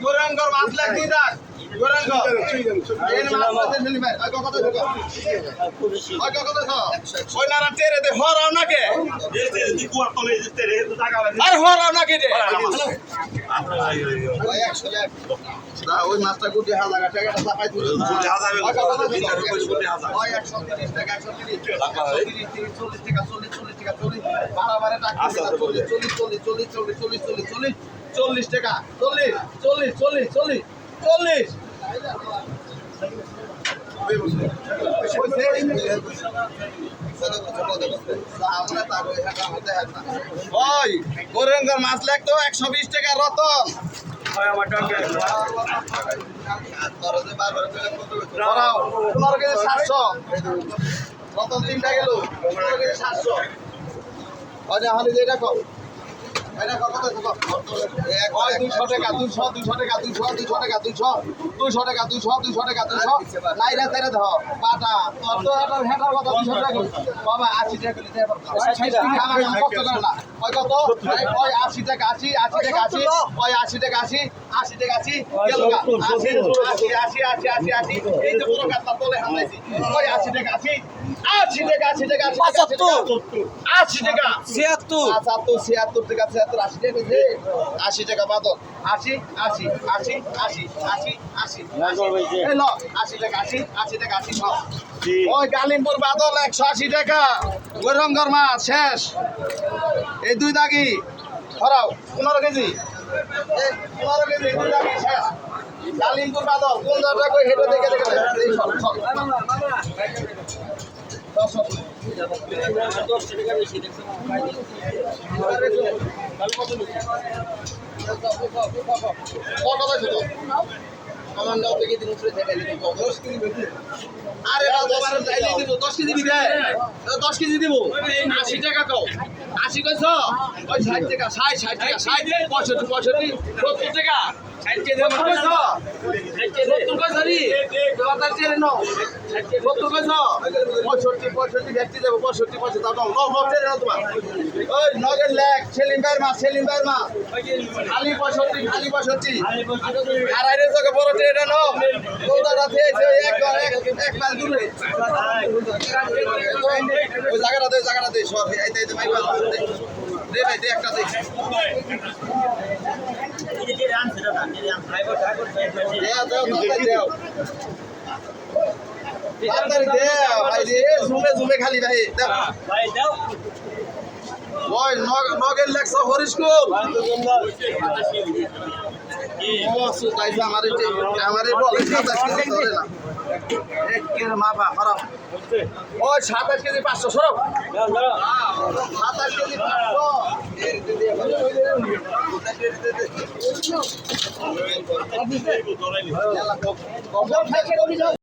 গোরানগর মাছ লাগি দাস গোরানগর এই মাছ ফেলি ভাই কত কত কত ওই না তেরে দে হরাও না কে দি কুয়ার তলে তেরে জায়গা আর হরাও না কে রে ওই 100 না ওই মাছটা গুটি 1000 টাকা চাপাই দিল গুটি 1000 ওই কত গুটি 1000 ওই 130 টাকা 130 টাকা 40 টাকা 40 টাকা 40 বাড়া টাকা 40 টাকা 40 ওই গোরেঙ্গার মাছ লাগতো 120 টাকা রতন আমার টাকা 700 রতন 3টা গেল 700 আরে হালে যে রাখো এটা কত কত 200 টাকা 200 টাকা 200 টাকা 200 টাকা 200 টাকা লাইরা তাইরা দাও পাটা তোর তো এটা হেটার কথা 200 টাকা বাবা 80 টাকা দিতে পারবো 60 টাকা আমার কষ্ট করে না ওই কত ওই 80 টাকা 80 টাকা 80 ওই 80 টাকা 80 টাকা 80 গেল 80 এই যে পুরো কাটটা তোলে হামলাইছি ওই 80 টাকা 80 টাকা 80 টাকা 75 80 টাকা 76 টাকা 80 টাকা 80 টাকা বাদল 80 এই লো 80 টাকা 80 টাকা 80 ওই গালিমপুর বাদল 180 টাকা গোরঙ্গর মাছ শেষ এই দুই দাগি ধরাও 15 কেজি এই 15 কেজি দুই দাগি শেষ গালিমপুর বাদল কোন জায়গা কই হেঁটে দেখে আরে 10 কেজি দিবে 10 কেজি দিব 80 টাকা কও 80 কইছ ওই 60 টাকা 60 টাকা 60 65 70 টাকা 60 কেজি কইছ 70 কইছ নি কথা চেনে নাও 70 কইছ 65 ভেটটি দেব 65 দাও নাও চেনে নাও তোমার ওই নগের লেগ সেলিম ভাইয়ের মাছ খালি 65 আর আইরে তোকে বড় ট্রেনে নাও কোদাটা দিয়েছে এক মাইল দূরে ওই জায়গাটা দে সব এই মাইল দে ভাই দে একটা দে জুমে খালি ভাই দাও ওই নগের লেখছ হরিস্কুল আমার বলে না মাপা খারাপ ওই 27 কেজি 500 সরব 27 কেজি 500